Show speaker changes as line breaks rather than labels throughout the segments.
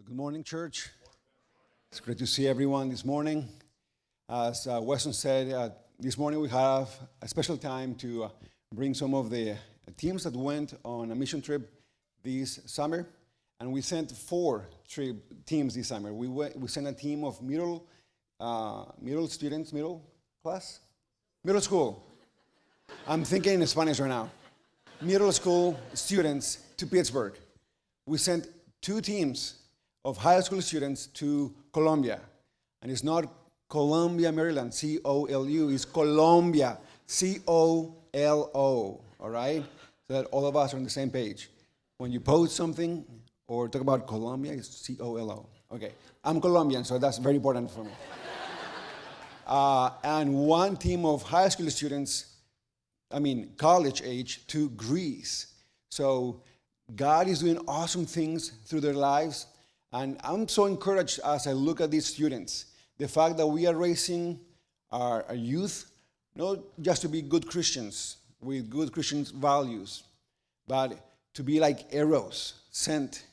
Well, good morning, church. It's great to see everyone this morning. As Weston said, this morning we have a special time to bring some of the teams that went on a mission trip this summer. And we sent four teams this summer. We sent a team of middle students, middle class, middle school. I'm thinking in Spanish right now. Middle school students to Pittsburgh. We sent two teams of high school students to Colombia. And it's not Columbia, Maryland, C-O-L-U, it's Colombia, C-O-L-O, all right? So that all of us are on the same page. When you post something or talk about Colombia, it's C-O-L-O. Okay, I'm Colombian, so that's very important for me. And one team of high school students, college age, to Greece. So God is doing awesome things through their lives. And I'm so encouraged as I look at these students. The fact that we are raising our youth, not just to be good Christians with good Christian values, but to be like arrows sent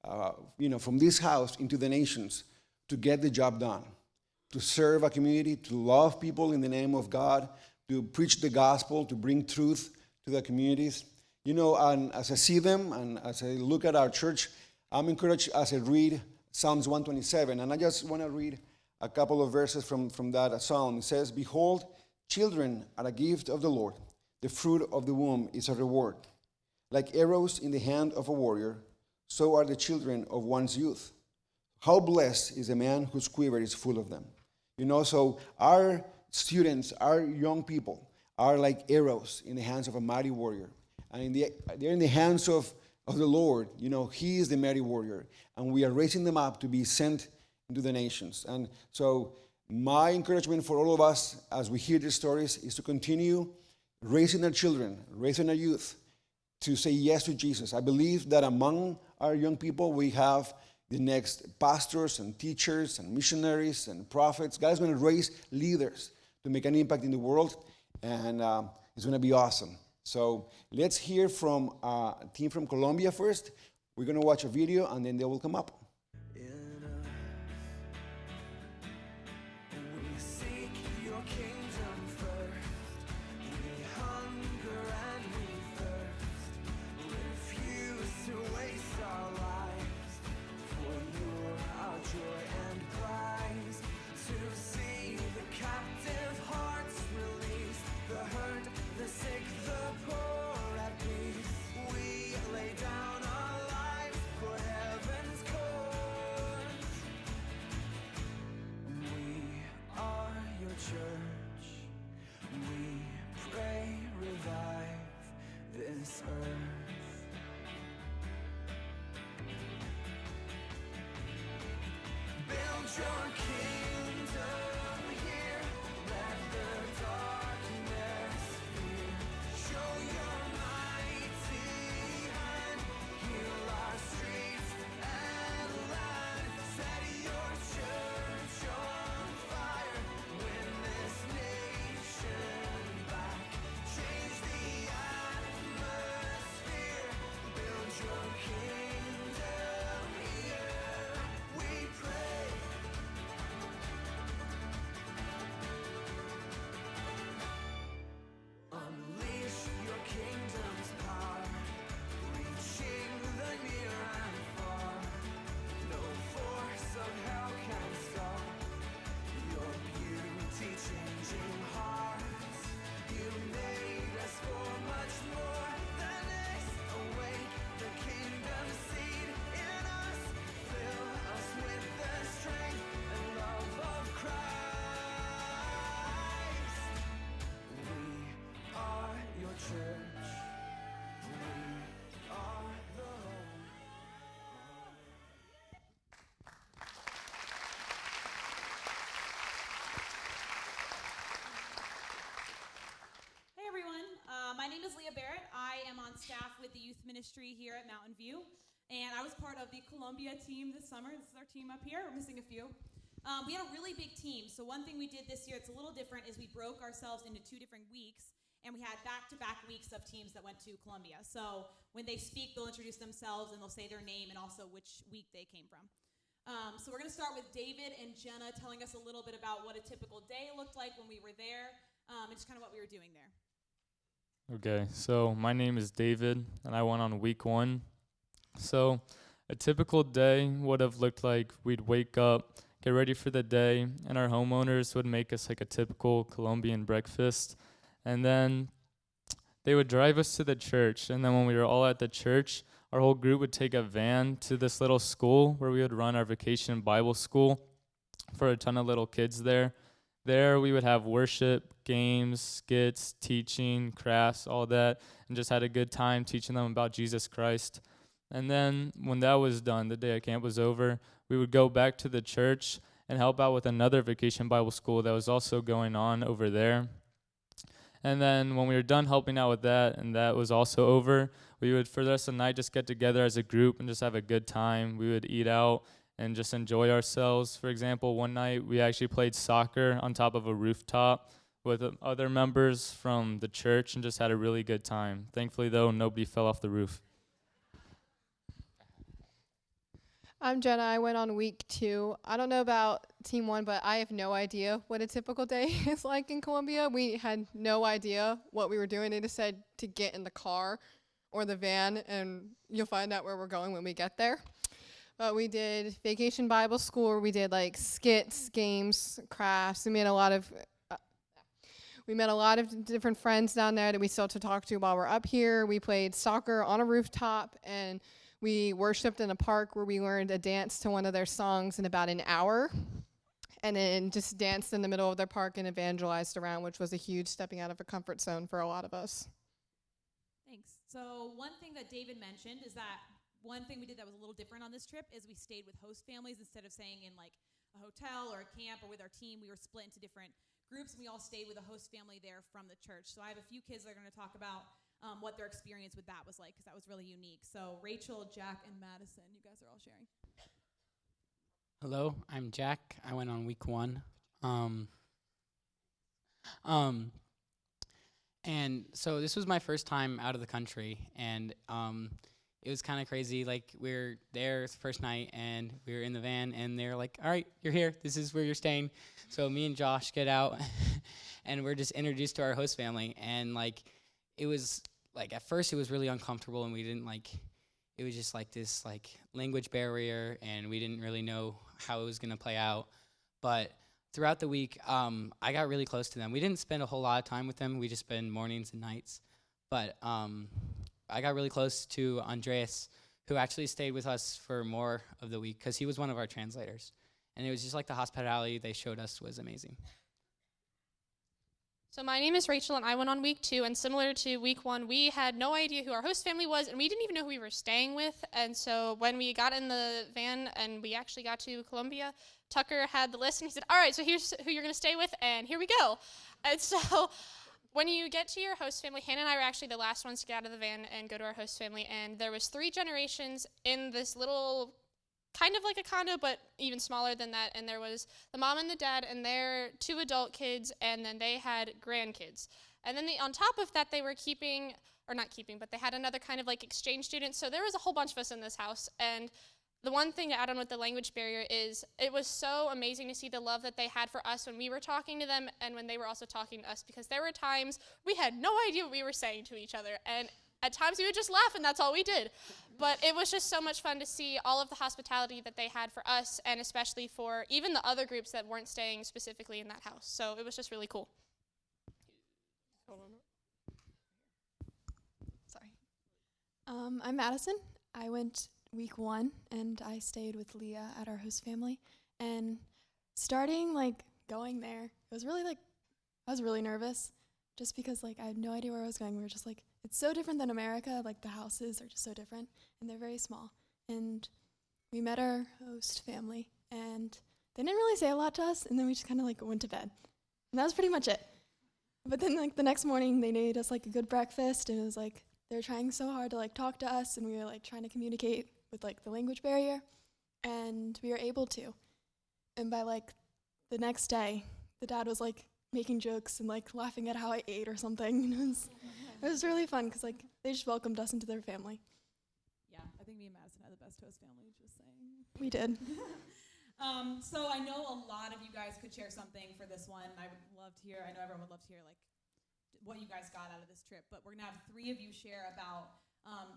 from this house into the nations to get the job done, to serve a community, to love people in the name of God, to preach the gospel, to bring truth to the communities. And as I see them and as I look at our church, I'm encouraged as I read Psalms 127. And I just want to read a couple of verses from that psalm. It says, "Behold, children are a gift of the Lord. The fruit of the womb is a reward. Like arrows in the hand of a warrior, so are the children of one's youth. How blessed is the man whose quiver is full of them." So our students, our young people, are like arrows in the hands of a mighty warrior. And they're in the hands of the Lord. He is the mighty warrior. And we are raising them up to be sent into the nations. And so my encouragement for all of us as we hear these stories is to continue raising our children, raising our youth, to say yes to Jesus. I believe that among our young people, we have the next pastors and teachers and missionaries and prophets. God is going to raise leaders to make an impact in the world, and it's going to be awesome. So let's hear from a team from Colombia first. We're going to watch a video, and then they will come up.
My name is Leah Barrett. I am on staff with the youth ministry here at Mountain View, and I was part of the Columbia team this summer. This is our team up here. We're missing a few. We had a really big team, so one thing we did this year, it's a little different, is we broke ourselves into 2 different weeks, and we had back-to-back weeks of teams that went to Columbia. So when they speak, they'll introduce themselves, and they'll say their name and also which week they came from. So we're going to start with David and Jenna telling us a little bit about what a typical day looked like when we were there, and just kind of what we were doing there.
Okay, so my name is David, and I went on week 1. So a typical day would have looked like we'd wake up, get ready for the day, and our homeowners would make us like a typical Colombian breakfast. And then they would drive us to the church. And then when we were all at the church, our whole group would take a van to this little school where we would run our vacation Bible school for a ton of little kids there. There we would have worship, games, skits, teaching, crafts, all that, and just had a good time teaching them about Jesus Christ. And then when that was done, the day at camp was over, we would go back to the church and help out with another vacation Bible school that was also going on over there. And then when we were done helping out with that, and that was also over, we would, for the rest of the night, just get together as a group and just have a good time. We would eat out and just enjoy ourselves. For example, one night we actually played soccer on top of a rooftop with other members from the church and just had a really good time. Thankfully, though, nobody fell off the roof.
I'm Jenna. I went on week 2. I don't know about team 1, but I have no idea what a typical day is like in Colombia. We had no idea what we were doing. They just said to get in the car or the van, and you'll find out where we're going when we get there. But we did vacation Bible school where we did like skits, games, crafts. We met a lot of different friends down there that we still have to talk to while we're up here. We played soccer on a rooftop, and we worshiped in a park where we learned a dance to one of their songs in about an hour, and then just danced in the middle of their park and evangelized around, which was a huge stepping out of a comfort zone for a lot of us.
Thanks. So one thing that David mentioned is that one thing we did that was a little different on this trip is we stayed with host families instead of staying in like a hotel or a camp or with our team. We were split into different groups, and we all stayed with a host family there from the church. So I have a few kids that are going to talk about what their experience with that was like, because that was really unique. So Rachel, Jack, and Madison, you guys are all sharing.
Hello, I'm Jack. I went on week 1. And so this was my first time out of the country, and it was kind of crazy. Like, we were there the first night, and we were in the van, and they're like, all right, you're here. This is where you're staying. So me and Josh get out, and we're just introduced to our host family. And, like, it was, like, at first it was really uncomfortable, and we didn't, like, it was just, like, this, like, language barrier, and we didn't really know how it was going to play out. But throughout the week, I got really close to them. We didn't spend a whole lot of time with them. We just spent mornings and nights. But I got really close to Andreas, who actually stayed with us for more of the week because he was one of our translators. And it was just like the hospitality they showed us was amazing.
So my name is Rachel, and I went on week 2, and similar to week 1, we had no idea who our host family was, and we didn't even know who we were staying with. And so when we got in the van and we actually got to Colombia, Tucker had the list, and he said, all right, so here's who you're going to stay with, and here we go. And so when you get to your host family, Hannah and I were actually the last ones to get out of the van and go to our host family, and there was 3 generations in this little, kind of like a condo, but even smaller than that, and there was the mom and the dad and their 2 adult kids, and then they had grandkids. And then on top of that, they were but they had another kind of like exchange student, so there was a whole bunch of us in this house. And the one thing to add on with the language barrier is it was so amazing to see the love that they had for us when we were talking to them and when they were also talking to us, because there were times we had no idea what we were saying to each other, and at times we would just laugh, and that's all we did. But it was just so much fun to see all of the hospitality that they had for us, and especially for even the other groups that weren't staying specifically in that house. So it was just really cool.
Sorry. I'm Madison. I went week 1, and I stayed with Leah at our host family. And starting, going there, it was really, I was really nervous just because, I had no idea where I was going. We were just, it's so different than America. The houses are just so different, and they're very small. And we met our host family, and they didn't really say a lot to us, and then we just kind of, went to bed. And that was pretty much it. But then, the next morning, they made us, a good breakfast, and it was, they were trying so hard to, talk to us, and we were, trying to communicate with, the language barrier, and we were able to. And by, the next day, the dad was, making jokes and, laughing at how I ate or something. It was really fun because, they just welcomed us into their family.
Yeah, I think me and Madison had the best host family, just saying.
We did.
So I know a lot of you guys could share something for this one. I would love to hear. I know everyone would love to hear like what you guys got out of this trip. But we're gonna have 3 of you share about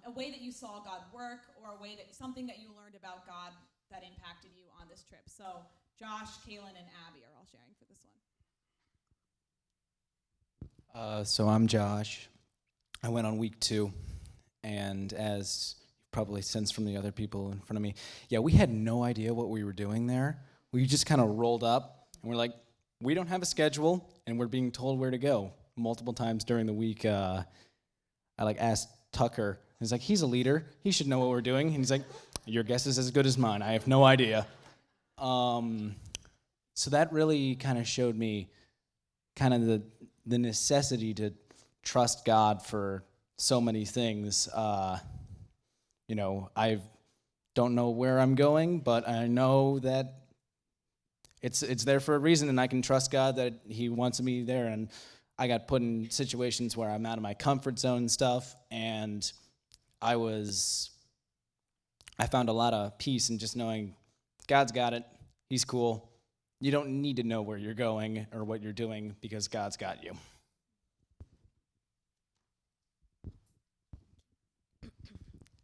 a way that you saw God work, or a way that something that you learned about God that impacted you on this trip. So Josh, Kaylin, and Abby are all sharing for this one.
So I'm Josh. I went on week 2, and as you've probably sensed from the other people in front of me, yeah, we had no idea what we were doing there. We just kind of rolled up, and we're like, we don't have a schedule, and we're being told where to go. Multiple times during the week, I asked Tucker. He's like, he's a leader. He should know what we're doing. And he's like, your guess is as good as mine. I have no idea. So that really kind of showed me kind of the necessity to trust God for so many things. I don't know where I'm going, but I know that it's there for a reason, and I can trust God that He wants me there. And I got put in situations where I'm out of my comfort zone and stuff, and I found a lot of peace in just knowing God's got it. He's cool. You don't need to know where you're going or what you're doing because God's got you.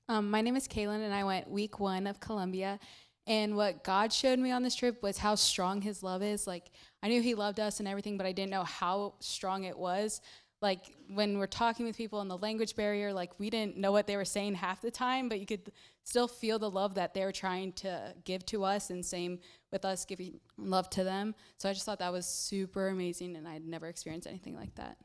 My name is Kaylin, and I went week 1 of Columbia. And what God showed me on this trip was how strong His love is. Like, I knew He loved us and everything, but I didn't know how strong it was. Like, when we're talking with people in the language barrier, like, we didn't know what they were saying half the time, but you could still feel the love that they were trying to give to us, and same with us giving love to them. So I just thought that was super amazing, and I'd never experienced anything like that.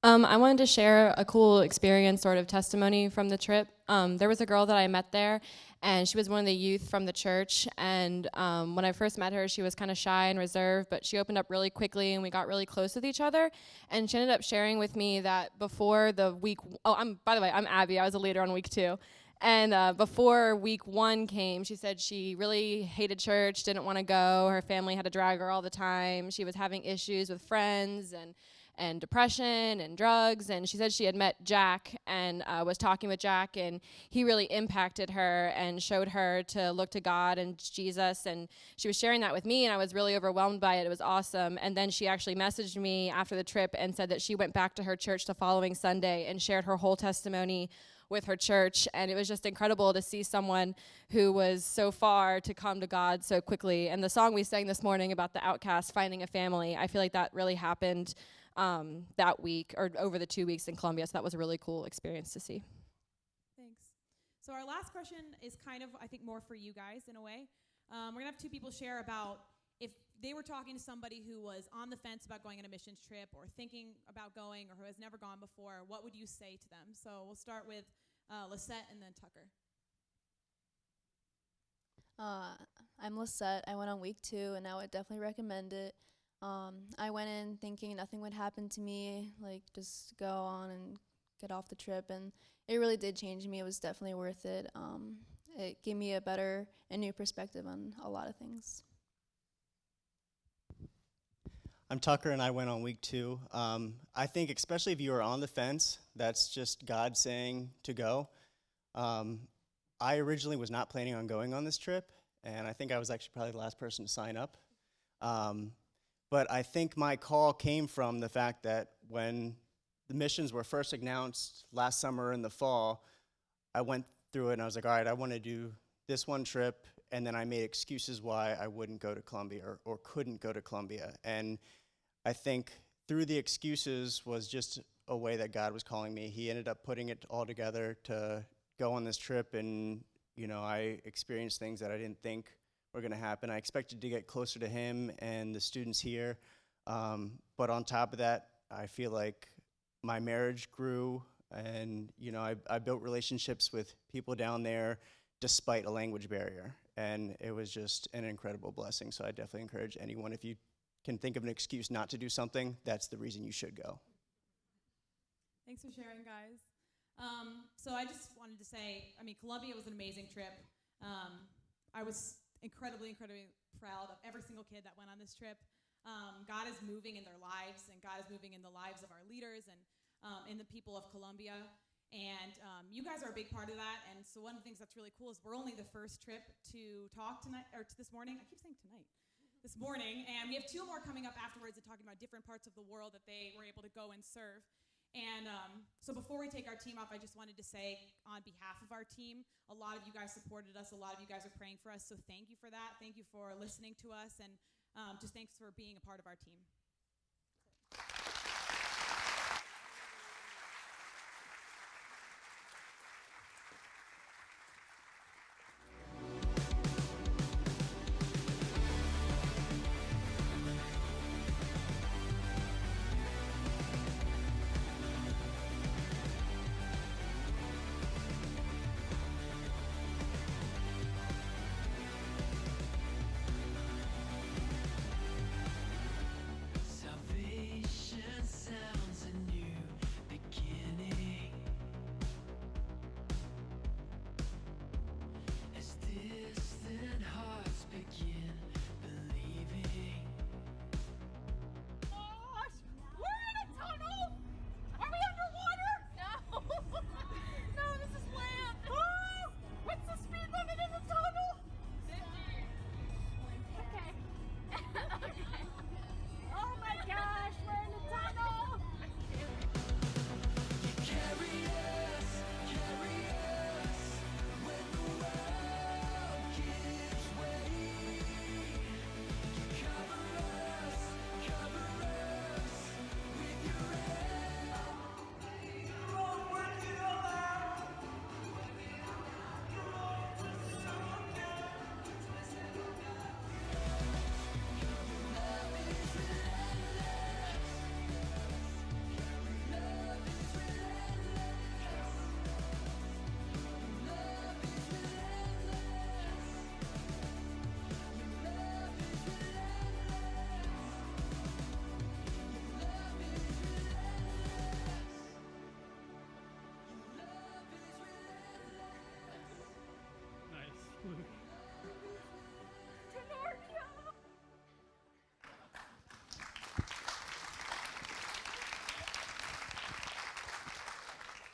I wanted to share a cool experience, sort of testimony from the trip. There was a girl that I met there, and she was one of the youth from the church. And when I first met her, she was kind of shy and reserved, but she opened up really quickly, and we got really close with each other. And she ended up sharing with me that before the week, by the way, I'm Abby. I was a leader on week 2. And before week 1 came, she said she really hated church, didn't want to go. Her family had to drag her all the time. She was having issues with friends and depression and drugs, and she said she had met Jack and was talking with Jack, and he really impacted her and showed her to look to God and Jesus, and she was sharing that with me, and I was really overwhelmed by it. It was awesome. And then she actually messaged me after the trip and said that she went back to her church the following Sunday and shared her whole testimony with her church, and it was just incredible to see someone who was so far to come to God so quickly. And the song we sang this morning about the outcast finding a family, I feel like that really happened that week, or over the 2 weeks in Columbia. So that was a really cool experience to see.
Thanks. So our last question is kind of, I think, more for you guys in a way. We're going to have 2 people share about if they were talking to somebody who was on the fence about going on a missions trip, or thinking about going, or who has never gone before, what would you say to them? So we'll start with Lisette and then Tucker.
I'm Lisette. I went on week 2, and I would definitely recommend it. I went in thinking nothing would happen to me, like just go on and get off the trip, and it really did change me. It was definitely worth it. It gave me a better and new perspective on a lot of things.
I'm Tucker, and I went on week 2. I think especially if you are on the fence, that's just God saying to go. I originally was not planning on going on this trip, and I think I was actually probably the last person to sign up. But I think my call came from the fact that when the missions were first announced last summer in the fall, I went through it and I was like, all right, I want to do this one trip, and then I made excuses why I wouldn't go to Columbia or couldn't go to Columbia. And I think through the excuses was just a way that God was calling me. He ended up putting it all together to go on this trip, and I experienced things that I didn't think were going to happen. I expected to get closer to Him and the students here, but on top of that, I feel like my marriage grew, and I built relationships with people down there despite a language barrier, and it was just an incredible blessing. So I definitely encourage anyone, if you can think of an excuse not to do something, that's the reason you should go.
Thanks for sharing, guys. So I just wanted to say, Columbia was an amazing trip. I was incredibly proud of every single kid that went on this trip. God is moving in their lives, and God is moving in the lives of our leaders and in the people of Columbia. And you guys are a big part of that. And so one of the things that's really cool is we're only the first trip to talk tonight, or to this morning. I keep saying tonight. This morning. And we have 2 more coming up afterwards and talking about different parts of the world that they were able to go and serve. And so before we take our team off, I just wanted to say on behalf of our team, a lot of you guys supported us. A lot of you guys are praying for us. So thank you for that. Thank you for listening to us. And just thanks for being a part of our team.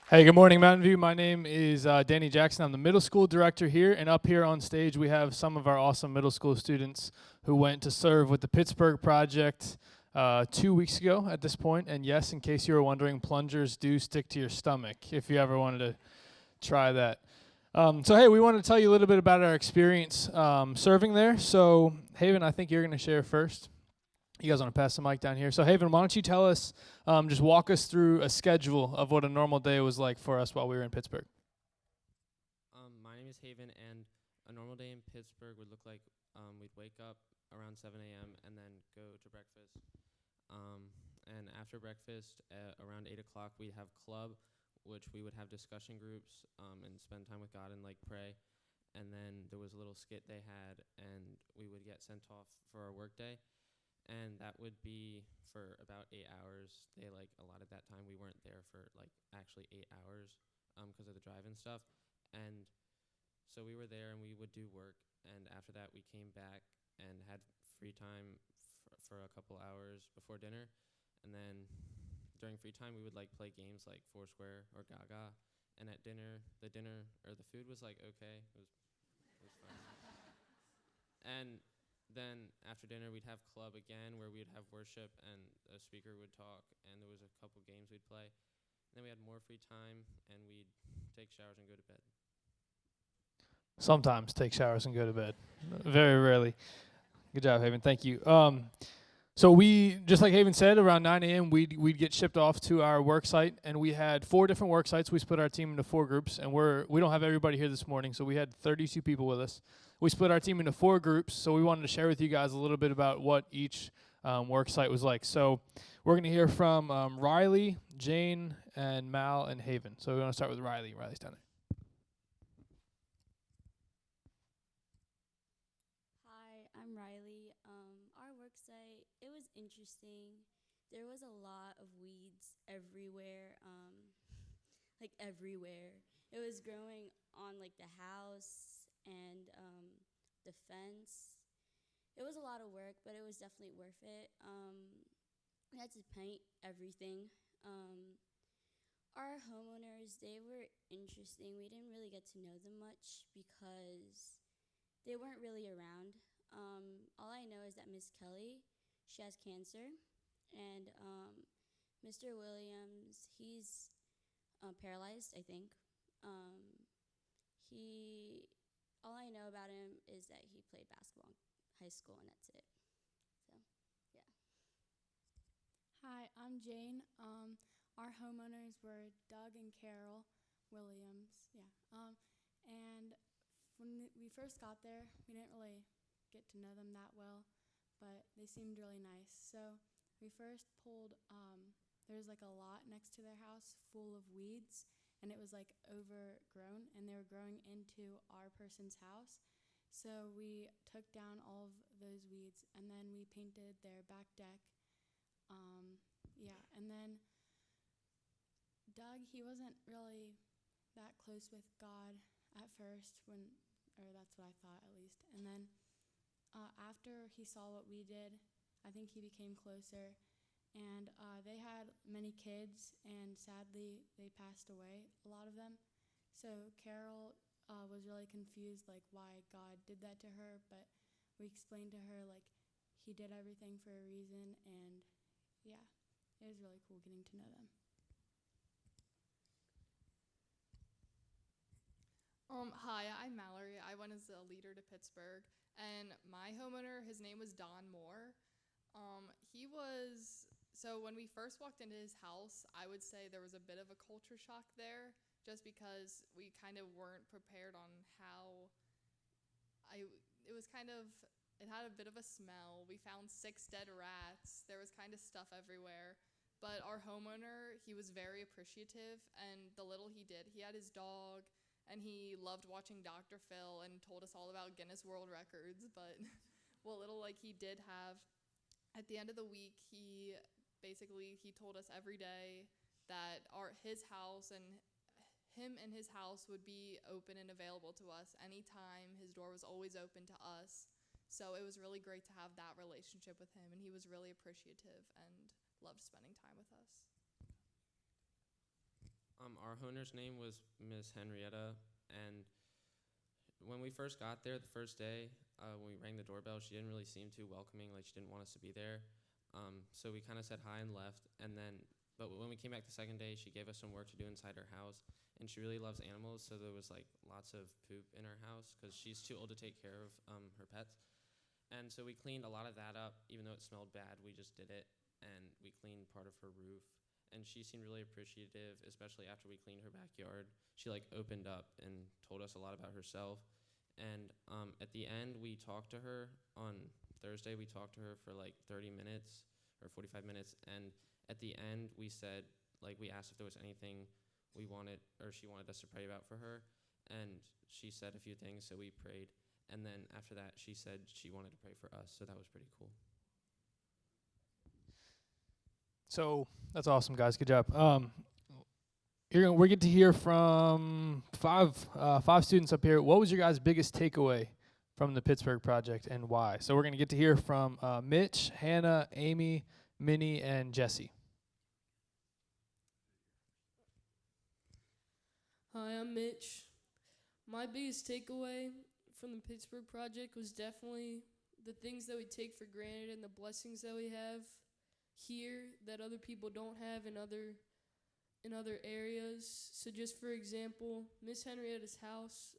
Hey, good morning, Mountain View. My name is Danny Jackson. I'm the middle school director here, and up here on stage we have some of our awesome middle school students who went to serve with the Pittsburgh Project 2 weeks ago at this point. And yes, in case you were wondering, plungers do stick to your stomach if you ever wanted to try that. So hey, we wanted to tell you a little bit about our experience serving there. So Haven, I think you're going to share first. You guys want to pass the mic down here? So Haven, why don't you tell us, just walk us through a schedule of what a normal day was like for us while we were in Pittsburgh.
My name is Haven, and a normal day in Pittsburgh would look like we'd wake up around 7 a.m. and then go to breakfast. And after breakfast, around 8 o'clock, we'd have club, which we would have discussion groups and spend time with God and pray. And then there was a little skit they had, and we would get sent off for our work day. And that would be for about 8 hours. They allotted that time. We weren't there for actually 8 hours because of the drive and stuff. And so we were there and we would do work. And after that, we came back and had free time for a couple hours before dinner. And then during free time, we would play games like Foursquare or Gaga. And at dinner, the food was okay. It was fun. And then after dinner, we'd have club again, where we'd have worship and a speaker would talk, and there was a couple games we'd play. And then we had more free time, and we'd take showers and go to bed.
Sometimes take showers and go to bed. Very rarely. Good job, Haven. Thank you. So we, just like Haven said, around 9 a.m. we'd get shipped off to our work site, and we had 4 different work sites. We split our team into 4 groups, and we don't have everybody here this morning, so we had 32 people with us. We split our team into 4 groups, so we wanted to share with you guys a little bit about what each work site was like. So we're going to hear from Riley, Jane, and Mal, and Haven. So we want to start with Riley. Riley's down there.
I'm Riley. Our work site, it was interesting. There was a lot of weeds everywhere, everywhere. It was growing on the house and the fence. It was a lot of work, but it was definitely worth it. We had to paint everything. Our homeowners, they were interesting. We didn't really get to know them much because they weren't really around. All I know is that Miss Kelly, she has cancer, and Mr. Williams, he's paralyzed, I think. All I know about him is that he played basketball in high school, and that's it. So, yeah.
Hi, I'm Jane. Our homeowners were Doug and Carol Williams. And when we first got there, we didn't really get to know them that well, but they seemed really nice. So we first pulled, there's like a lot next to their house full of weeds, and it was like overgrown, and they were growing into our person's house. So we took down all of those weeds, and then we painted their back deck. And then Doug, he wasn't really that close with God at first, or that's what I thought at least. And then after he saw what we did, I think he became closer. And they had many kids, and sadly they passed away, a lot of them. So Carol was really confused, like why God did that to her, but we explained to her like he did everything for a reason, and yeah, it was really cool getting to know them.
Hi, I'm Mallory. I went as a leader to Pittsburgh, and my homeowner, his name was Don Moore. So when we first walked into his house, I would say there was a bit of a culture shock there, just because we kind of weren't prepared on it had a bit of a smell. We found 6 dead rats. There was kind of stuff everywhere. But our homeowner, he was very appreciative, and the little he did, he had his dog, and he loved watching Dr. Phil and told us all about Guinness World Records. But what little he did have, at the end of the week, he told us every day that his house and him and his house would be open and available to us anytime. His door was always open to us. So it was really great to have that relationship with him, and he was really appreciative and loved spending time with us.
Our homeowner's name was Miss Henrietta, and when we first got there the first day, when we rang the doorbell, she didn't really seem too welcoming, like she didn't want us to be there. So we kind of said hi and left, but when we came back the second day, she gave us some work to do inside her house, and she really loves animals, so there was lots of poop in her house because she's too old to take care of her pets. And so we cleaned a lot of that up. Even though it smelled bad, we just did it, and we cleaned part of her roof. And she seemed really appreciative, especially after we cleaned her backyard. She opened up and told us a lot about herself. And at the end, we talked to her on Thursday. We talked to her for 30 minutes or 45 minutes. And at the end, we said, we asked if there was anything we wanted or she wanted us to pray about for her. And she said a few things, so we prayed. And then after that, she said she wanted to pray for us. So that was pretty cool.
So that's awesome, guys. Good job. We get to hear from five students up here. What was your guys' biggest takeaway from the Pittsburgh project, and why? So we're going to get to hear from Mitch, Hannah, Amy, Minnie, and Jesse.
Hi, I'm Mitch. My biggest takeaway from the Pittsburgh project was definitely the things that we take for granted and the blessings that we have here that other people don't have in other areas. So just for example, Miss Henrietta's house,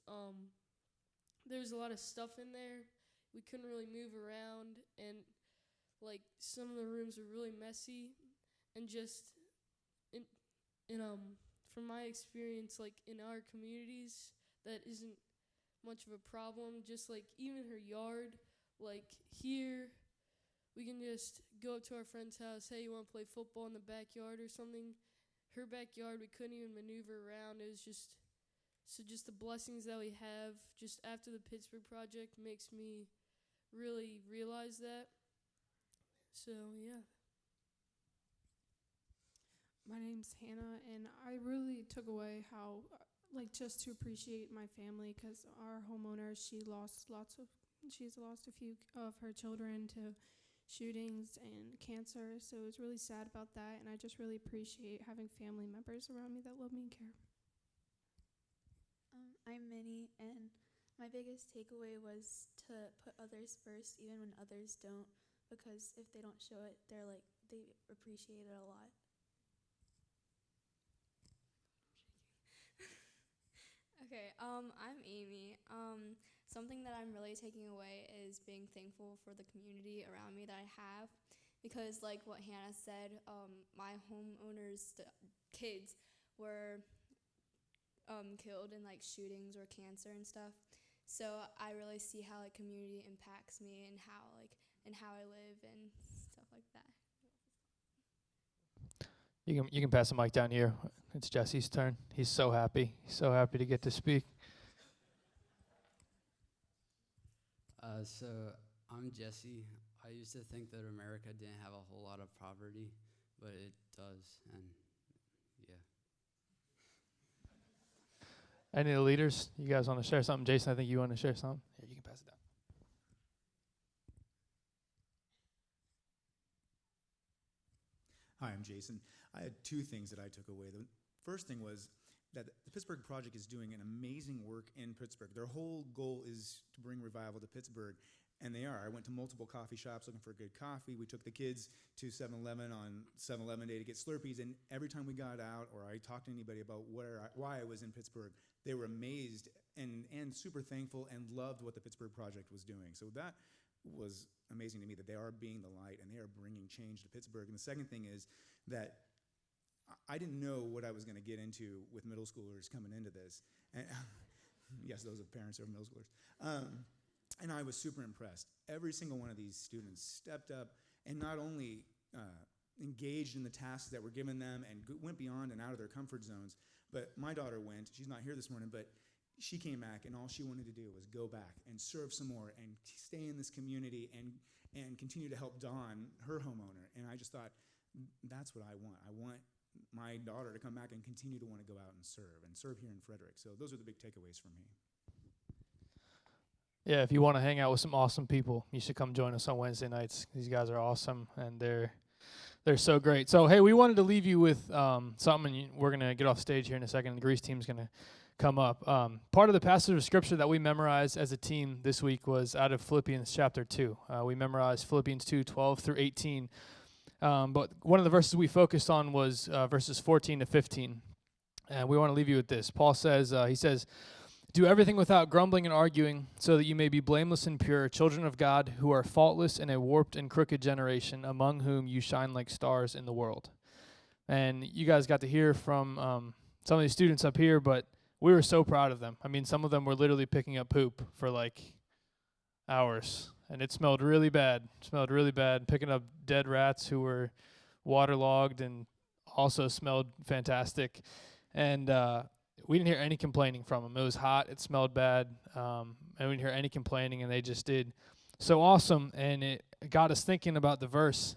there's a lot of stuff in there. We couldn't really move around, and some of the rooms were really messy, and just from my experience, in our communities, that isn't much of a problem. Just even her yard, here, we can just go up to our friend's house. Hey, you want to play football in the backyard or something? Her backyard, we couldn't even maneuver around. It was just the blessings that we have just after the Pittsburgh project makes me really realize that. So, yeah.
My name's Hannah, and I really took away how, just to appreciate my family, because our homeowner, she's lost a few of her children to shootings and cancer. So it was really sad about that, and I just really appreciate having family members around me that love me and care.
I'm Minnie, and my biggest takeaway was to put others first, even when others don't, because if they don't show it, they appreciate it a lot.
Okay, I'm Amy. Something that I'm really taking away is being thankful for the community around me that I have, because like what Hannah said, my homeowners' kids were killed in like shootings or cancer and stuff. So I really see how like community impacts me and how I live and stuff like that.
You can pass the mic down here. It's Jesse's turn. He's so happy. He's so happy to get to speak.
So I'm Jesse. I used to think that America didn't have a whole lot of poverty, but it does, and yeah.
Any of the leaders, you guys want to share something? Jason, I think you want to share something. Here, you can pass it down.
Hi, I'm Jason. I had two things that I took away. The first thing was that the Pittsburgh Project is doing an amazing work in Pittsburgh. Their whole goal is to bring revival to Pittsburgh, and they are. I went to multiple coffee shops looking for good coffee. We took the kids to 7-Eleven on 7-Eleven Day to get Slurpees, and every time we got out or I talked to anybody about why I was in Pittsburgh, they were amazed and super thankful and loved what the Pittsburgh Project was doing. So that was amazing to me, that they are being the light and they are bringing change to Pittsburgh. And the second thing is that I didn't know what I was going to get into with middle schoolers coming into this. And yes, those are parents of middle schoolers. And I was super impressed. Every single one of these students stepped up and not only engaged in the tasks that were given them and went beyond and out of their comfort zones, but my daughter went. She's not here this morning, but she came back, and all she wanted to do was go back and serve some more and stay in this community and continue to help Dawn, her homeowner. And I just thought, that's what I want. I want my daughter to come back and continue to want to go out and serve here in Frederick. So those are the big takeaways for me.
Yeah, if you want to hang out with some awesome people, you should come join us on Wednesday nights. These guys are awesome, and they're so great. So, hey, we wanted to leave you with something, and we're going to get off stage here in a second. The Grease team's going to come up. Part of the passage of Scripture that we memorized as a team this week was out of Philippians chapter 2. We memorized Philippians 2:12 through 18. But one of the verses we focused on was verses 14 to 15. And we want to leave you with this. Paul says, he says, "Do everything without grumbling and arguing, so that you may be blameless and pure, children of God who are faultless in a warped and crooked generation, among whom you shine like stars in the world." And you guys got to hear from some of these students up here, but we were so proud of them. I mean, some of them were literally picking up poop for like hours, and it smelled really bad. Picking up dead rats who were waterlogged and also smelled fantastic. And we didn't hear any complaining from them. It was hot, it smelled bad, and we didn't hear any complaining, and they just did so awesome. And it got us thinking about the verse,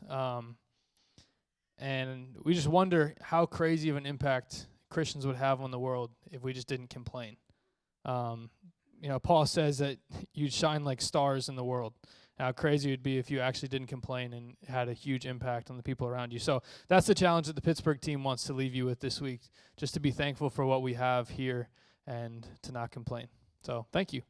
and we just wonder how crazy of an impact Christians would have on the world if we just didn't complain. Paul says that you'd shine like stars in the world. How crazy it would be if you actually didn't complain and had a huge impact on the people around you. So that's the challenge that the Pittsburgh team wants to leave you with this week, just to be thankful for what we have here and to not complain. So thank you.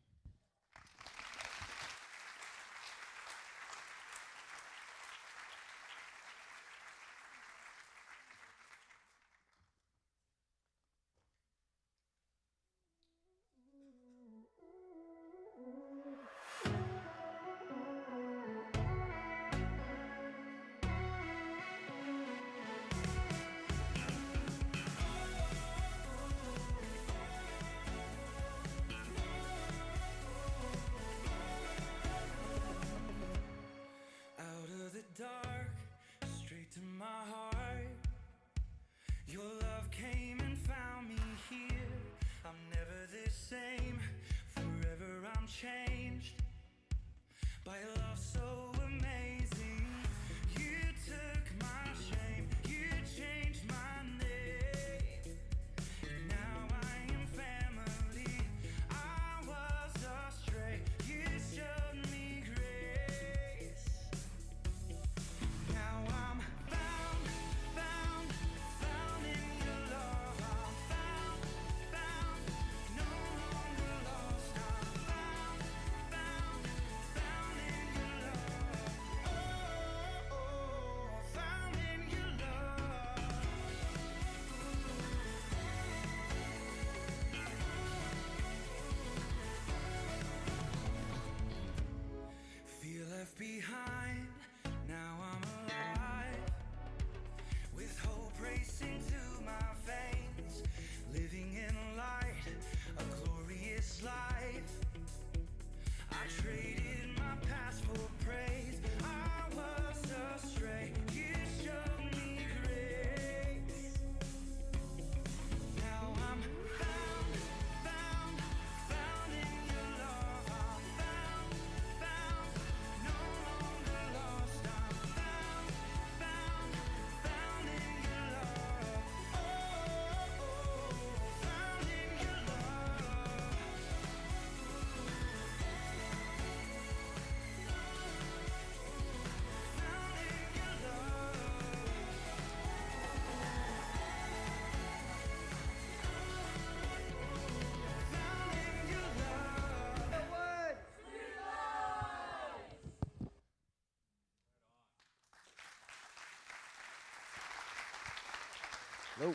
Hello.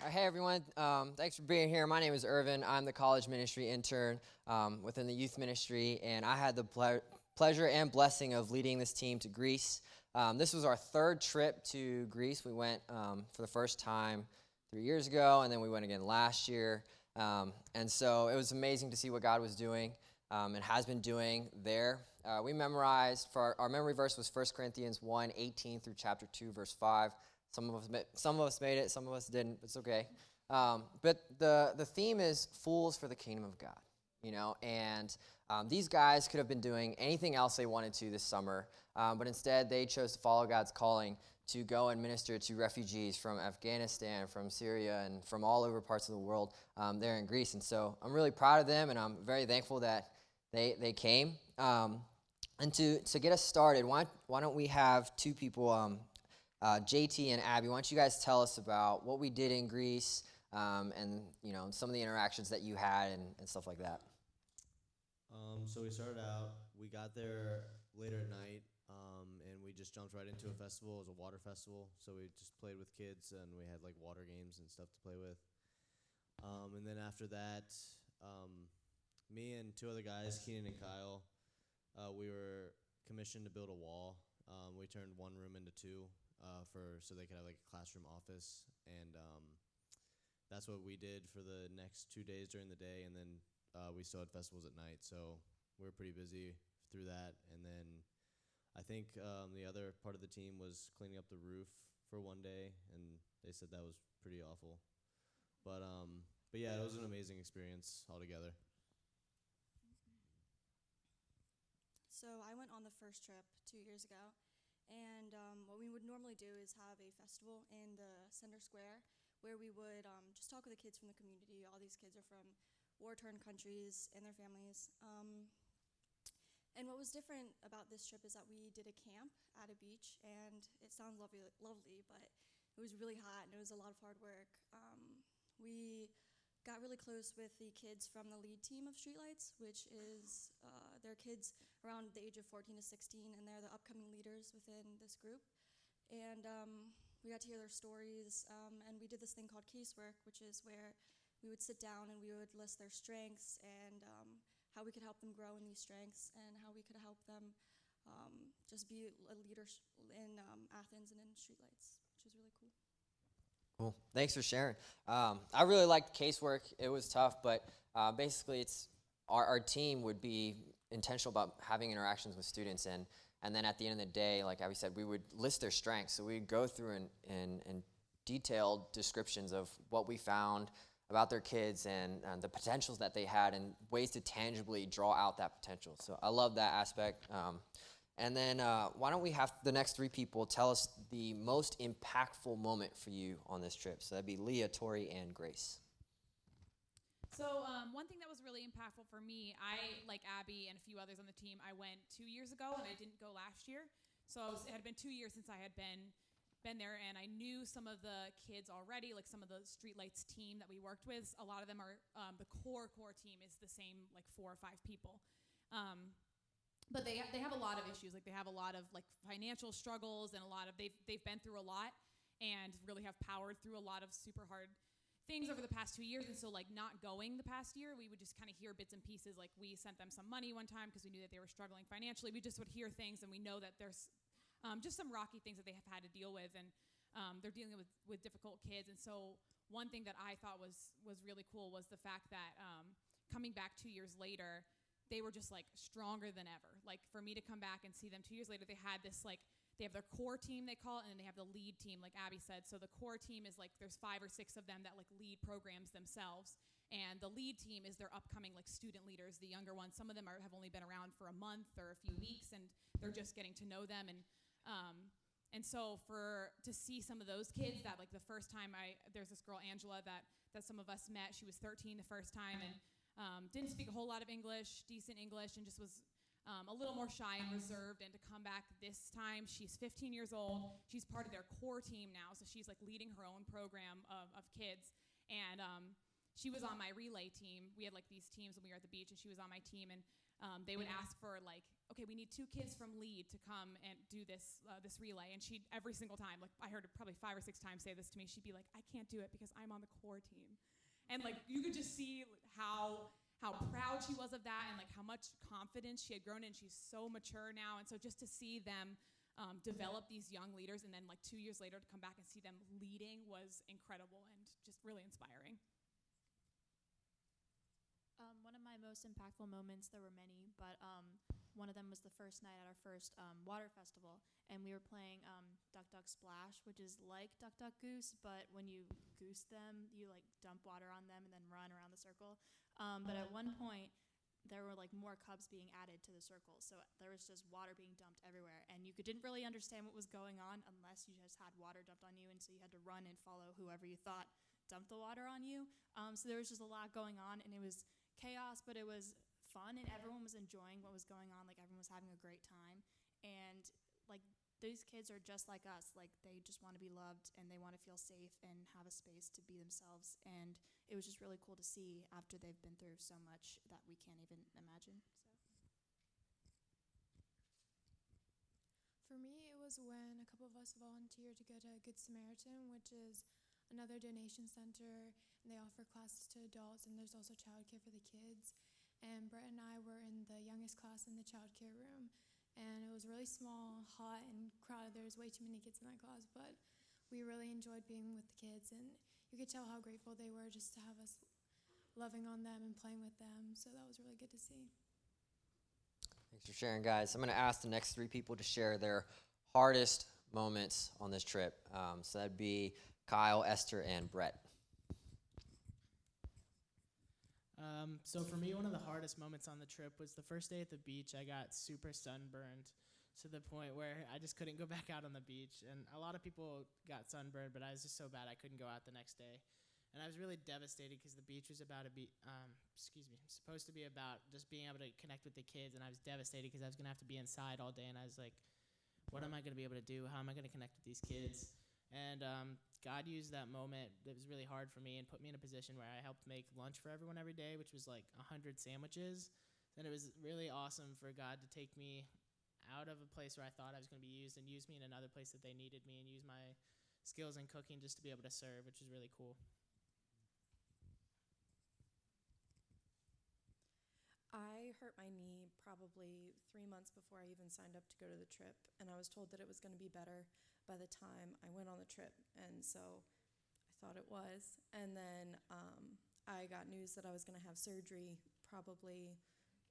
Hey, everyone. Thanks for being here. My name is Irvin. I'm the college ministry intern within the youth ministry, and I had the pleasure and blessing of leading this team to Greece. This was our third trip to Greece. We went for the first time 3 years ago, and then we went again last year. And so it was amazing to see what God was doing and has been doing there. We memorized, our memory verse was 1 Corinthians 1:18 through chapter 2, verse 5. Some of us made it, some of us didn't. It's okay. But the theme is fools for the kingdom of God, you know. And these guys could have been doing anything else they wanted to this summer, but instead they chose to follow God's calling to go and minister to refugees from Afghanistan, from Syria, and from all over parts of the world there in Greece. And so I'm really proud of them, and I'm very thankful that they came. And to get us started, why don't we have two people, JT and Abby, why don't you guys tell us about what we did in Greece and, you know, some of the interactions that you had and stuff like that.
So we started out, we got there later at night, and we just jumped right into a festival. It was a water festival, so we just played with kids, and we had like water games and stuff to play with. And then after that, me and two other guys, Keenan and Kyle, we were commissioned to build a wall. We turned one room into two so they could have like a classroom office, and that's what we did for the next 2 days during the day, and then we still had festivals at night, so we were pretty busy through that. And then I think the other part of the team was cleaning up the roof for one day, and they said that was pretty awful. But yeah, it was an amazing experience altogether.
So I went on the first trip 2 years ago, and what we would normally do is have a festival in the center square where we would just talk with the kids from the community. All these kids are from war-torn countries and their families. And what was different about this trip is that we did a camp at a beach, and it sounds lovely, but it was really hot and it was a lot of hard work. We got really close with the kids from the lead team of Streetlights, which is they're kids around the age of 14 to 16, and they're the upcoming leaders within this group. And we got to hear their stories, and we did this thing called casework, which is where we would sit down and we would list their strengths and how we could help them grow in these strengths and how we could help them just be a leader in Athens and in Streetlights, which was really cool.
Cool. Thanks for sharing. I really liked casework. It was tough, but basically it's our team would be intentional about having interactions with students, and then at the end of the day, like Abby said, we would list their strengths. So we'd go through in detailed descriptions of what we found about their kids and the potentials that they had and ways to tangibly draw out that potential. So I love that aspect. And then why don't we have the next three people tell us the most impactful moment for you on this trip? So that'd be Leah, Tori, and Grace.
So one thing that was really impactful for me, I, like Abby and a few others on the team, I went 2 years ago and I didn't go last year. So it had been 2 years since I had been there, and I knew some of the kids already, like some of the Streetlights team that we worked with. A lot of them are, the core team is the same, like 4 or 5 people. But they have a lot of issues. Like they have a lot of like financial struggles and they've been through a lot and really have powered through a lot of super hard things over the past 2 years. And so like not going the past year, we would just kind of hear bits and pieces. Like we sent them some money one time because we knew that they were struggling financially. We just would hear things, and we know that there's just some rocky things that they have had to deal with, and they're dealing with difficult kids. And so one thing that I thought was really cool was the fact that coming back 2 years later, they were just like stronger than ever. Like for me to come back and see them 2 years later, they had this like, they have their core team, they call it, and then they have the lead team, like Abby said. So the core team is like, there's 5 or 6 of them that like lead programs themselves. And the lead team is their upcoming like student leaders, the younger ones. Some of them have only been around for a month or a few weeks, and they're just getting to know them. And so to see some of those kids that like the first time there's this girl, Angela, that some of us met. She was 13 the first time, and didn't speak a whole lot of English, decent English, and just was a little more shy and reserved. And to come back this time, she's 15 years old. She's part of their core team now, so she's like leading her own program of kids. And she was on my relay team. We had like these teams when we were at the beach, and she was on my team. And they would ask for like, okay, we need 2 kids from lead to come and do this relay. And she'd every single time, like I heard her probably 5 or 6 times say this to me, she'd be like, I can't do it because I'm on the core team. And like you could just see how proud she was of that and like how much confidence she had grown in. She's so mature now. And so just to see them develop these young leaders and then like 2 years later to come back and see them leading was incredible and just really inspiring.
One of my most impactful moments, there were many, but one of them was the first night at our first water festival, and we were playing Duck Duck Splash, which is like Duck Duck Goose, but when you goose them, you like dump water on them and then run around the circle. But at one point, there were like more cups being added to the circle, so there was just water being dumped everywhere, and you didn't really understand what was going on unless you just had water dumped on you, and so you had to run and follow whoever you thought dumped the water on you. So there was just a lot going on, and it was chaos, but it was fun, and everyone was enjoying what was going on. Like everyone was having a great time, and like these kids are just like us. Like they just want to be loved, and they want to feel safe and have a space to be themselves. And it was just really cool to see after they've been through so much that we can't even imagine.
For me, it was when a couple of us volunteered to go to Good Samaritan, which is another donation center, and they offer classes to adults, and there's also childcare for the kids. And Brett and I were in the youngest class in the childcare room, and it was really small, hot, and crowded. There was way too many kids in that class, but we really enjoyed being with the kids, and you could tell how grateful they were just to have us loving on them and playing with them, so that was really good to see.
Thanks for sharing, guys. I'm going to ask the next 3 people to share their hardest moments on this trip. So that'd be Kyle, Esther, and Brett.
So for me, one of the hardest moments on the trip was the first day at the beach. I got super sunburned to the point where I just couldn't go back out on the beach. And a lot of people got sunburned, but I was just so bad I couldn't go out the next day. And I was really devastated because the beach was supposed to be about just being able to connect with the kids. And I was devastated because I was going to have to be inside all day. And I was like, what am I going to be able to do? How am I going to connect with these kids? And God used that moment that was really hard for me and put me in a position where I helped make lunch for everyone every day, which was like 100 sandwiches. And it was really awesome for God to take me out of a place where I thought I was going to be used and use me in another place that they needed me and use my skills in cooking just to be able to serve, which was really cool.
I hurt my knee probably 3 months before I even signed up to go to the trip, and I was told that it was going to be better by the time I went on the trip, and so I thought it was. And then I got news that I was going to have surgery probably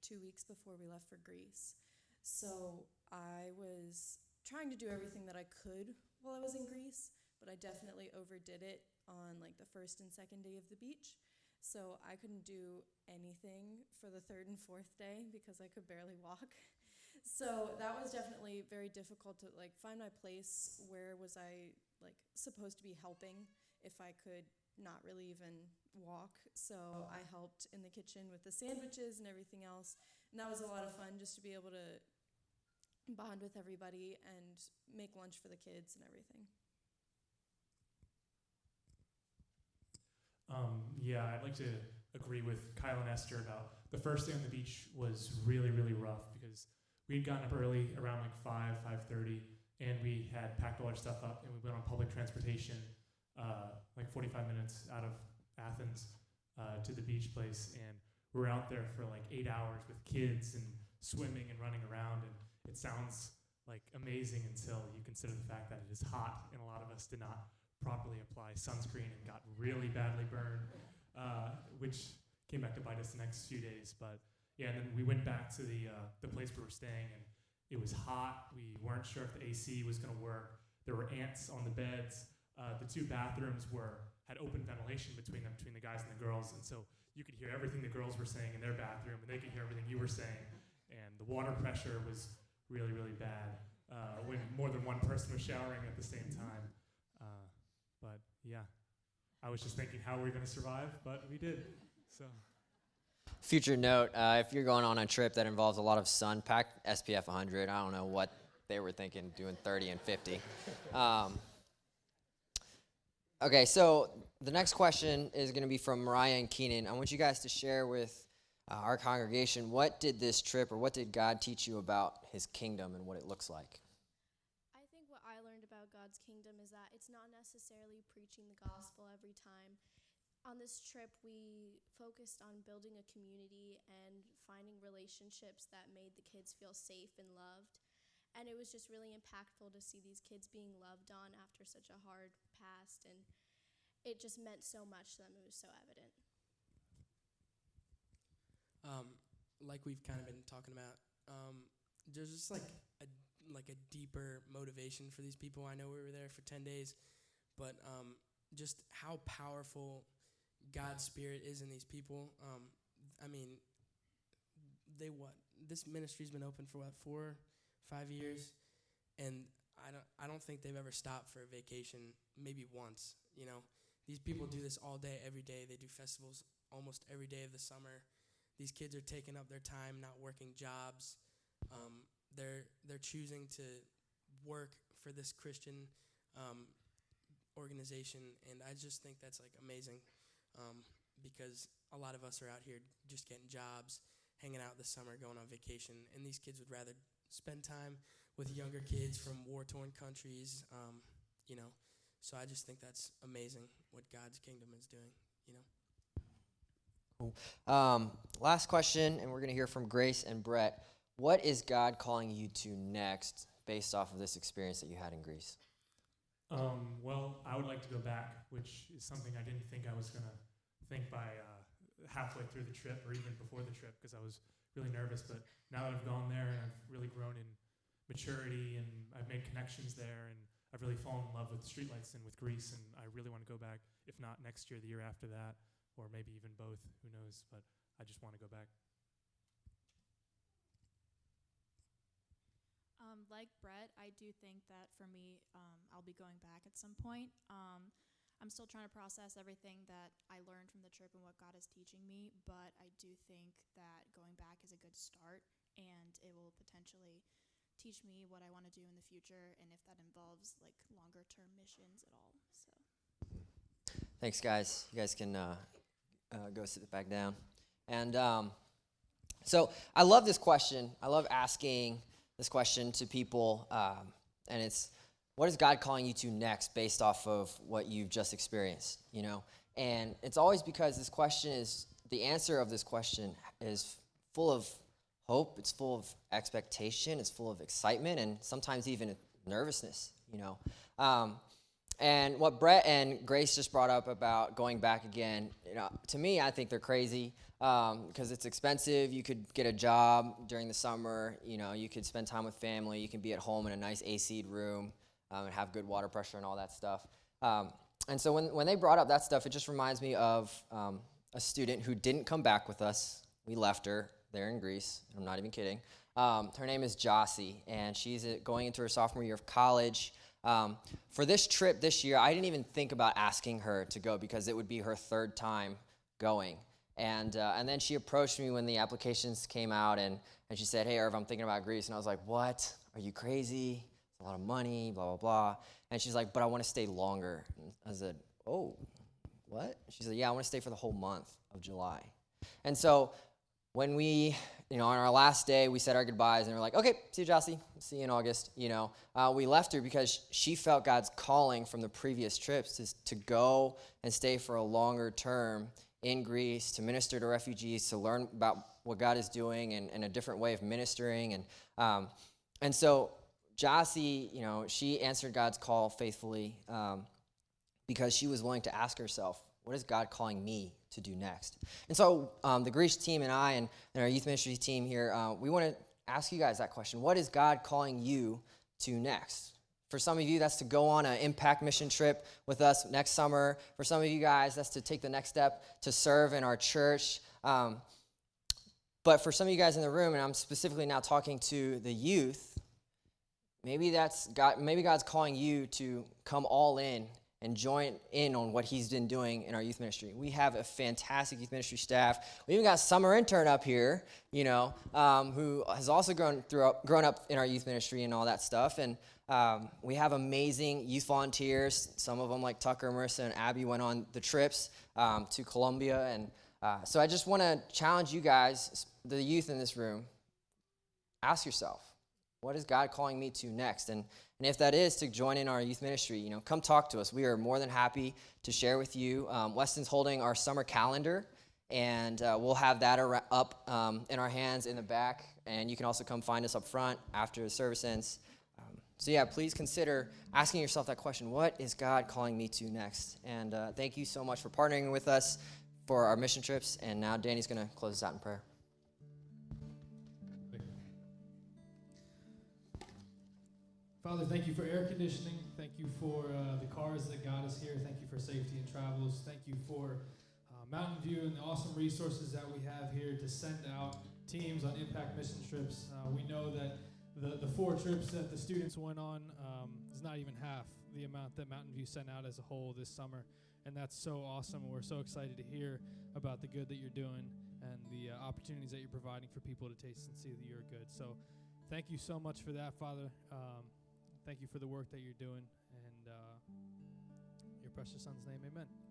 2 weeks before we left for Greece. So I was trying to do everything that I could while I was in Greece, but I definitely overdid it on like the first and second day of the beach. So I couldn't do anything for the 3rd and 4th day because I could barely walk. So that was definitely very difficult to like find my place. Where was I like supposed to be helping if I could not really even walk? So I helped in the kitchen with the sandwiches and everything else. And that was a lot of fun just to be able to bond with everybody and make lunch for the kids and everything.
Yeah, I'd like to agree with Kyle and Esther about the first day on the beach was really, really rough because we had gotten up early around like 5:30, and we had packed all our stuff up, and we went on public transportation like 45 minutes out of Athens to the beach place, and we were out there for like 8 hours with kids and swimming and running around, and it sounds like amazing until you consider the fact that it is hot, and a lot of us did not properly apply sunscreen and got really badly burned, which came back to bite us the next few days. But yeah, and then we went back to the place where we were staying, and it was hot. We weren't sure if the AC was going to work. There were ants on the beds. The 2 bathrooms had open ventilation between them, between the guys and the girls, and so you could hear everything the girls were saying in their bathroom, and they could hear everything you were saying. And the water pressure was really, really bad when more than one person was showering at the same time. But yeah, I was just thinking how we're going to survive, but we did. So.
Future note, if you're going on a trip that involves a lot of sun, pack SPF 100. I don't know what they were thinking doing 30 and 50. Okay, so the next question is going to be from Mariah and Keenan. I want you guys to share with our congregation, what did this trip or what did God teach you about his kingdom and what it looks like?
I think what I learned about God's kingdom is that it's not necessarily preaching the gospel every time. On this trip, we focused on building a community and finding relationships that made the kids feel safe and loved. And it was just really impactful to see these kids being loved on after such a hard past. And it just meant so much to them. It was so evident.
Like we've kind of been talking about, there's just like a deeper motivation for these people. I know we were there for 10 days, but just how powerful God's Spirit is in these people. I mean, this ministry's been open for 4 or 5 years, and I don't think they've ever stopped for a vacation, maybe once. You know, these people do this all day, every day. They do festivals almost every day of the summer. These kids are taking up their time, not working jobs. They're choosing to work for this Christian organization, and I just think that's like amazing, because a lot of us are out here just getting jobs, hanging out this summer, going on vacation, and these kids would rather spend time with younger kids from war-torn countries, you know. So I just think that's amazing what God's kingdom is doing, you know.
Cool. Last question, and we're going to hear from Grace and Brett. What is God calling you to next based off of this experience that you had in Greece?
Well, I would like to go back, which is something I didn't think I was going to think by halfway through the trip or even before the trip, because I was really nervous. But now that I've gone there and I've really grown in maturity and I've made connections there and I've really fallen in love with streetlights and with Greece, and I really want to go back, if not next year, the year after that, or maybe even both, who knows, but I just want to go back.
Like Brett, I do think that for me, I'll be going back at some point. I'm still trying to process everything that I learned from the trip and what God is teaching me, but I do think that going back is a good start, and it will potentially teach me what I want to do in the future, and if that involves like longer term missions at all. So
Thanks, guys. You guys can go sit back down. And so I love this question. I love asking this question to people, and it's, what is God calling you to next based off of what you've just experienced, you know? And it's always because this question is, the answer of this question is full of hope, it's full of expectation, it's full of excitement, and sometimes even nervousness, you know? And what Brett and Grace just brought up about going back again, you know, to me, I think they're crazy because it's expensive. You could get a job during the summer. You know, you could spend time with family. You can be at home in a nice AC'd room and have good water pressure and all that stuff. And so when they brought up that stuff, it just reminds me of a student who didn't come back with us. We left her there in Greece. I'm not even kidding. Her name is Jossie, and she's going into her sophomore year of college. For this trip this year, I didn't even think about asking her to go because it would be her third time going. And then she approached me when the applications came out, and she said, "Hey, Irv, I'm thinking about Greece." And I was like, "What? Are you crazy? It's a lot of money, blah, blah, blah." And she's like, "But I want to stay longer." And I said, "Oh, what?" She said, "Yeah, I want to stay for the whole month of July." And so when we, you know, on our last day, we said our goodbyes, and we're like, "Okay, see you, Jossie. See you in August." You know, we left her because she felt God's calling from the previous trips to go and stay for a longer term in Greece, to minister to refugees, to learn about what God is doing and a different way of ministering. And so Jossie, you know, she answered God's call faithfully because she was willing to ask herself, what is God calling me to do next? And so the Greece team and I and our youth ministry team here, we want to ask you guys that question. What is God calling you to next? For some of you, that's to go on an impact mission trip with us next summer. For some of you guys, that's to take the next step to serve in our church. But for some of you guys in the room, and I'm specifically now talking to the youth, maybe that's God. Maybe God's calling you to come all in and join in on what he's been doing in our youth ministry. We have a fantastic youth ministry staff. We even got a summer intern up here, you know, who has also grown up in our youth ministry and all that stuff. And we have amazing youth volunteers. Some of them, like Tucker, Marissa, and Abby, went on the trips to Colombia. So I just want to challenge you guys, the youth in this room, ask yourself, what is God calling me to next? And if that is to join in our youth ministry, come talk to us. We are more than happy to share with you. Weston's holding our summer calendar, and we'll have that up in our hands in the back, and you can also come find us up front after the service ends. So yeah, please consider asking yourself that question, what is God calling me to next? And thank you so much for partnering with us for our mission trips, and now Danny's going to close us out in prayer.
Father, thank you for air conditioning. Thank you for the cars that got us here. Thank you for safety and travels. Thank you for Mountain View and the awesome resources that we have here to send out teams on impact mission trips. We know that the 4 trips that the students went on is not even half the amount that Mountain View sent out as a whole this summer. And that's so awesome. We're so excited to hear about the good that you're doing and the opportunities that you're providing for people to taste and see that you're good. So thank you so much for that, Father. Thank you for the work that you're doing. And in your precious son's name, amen.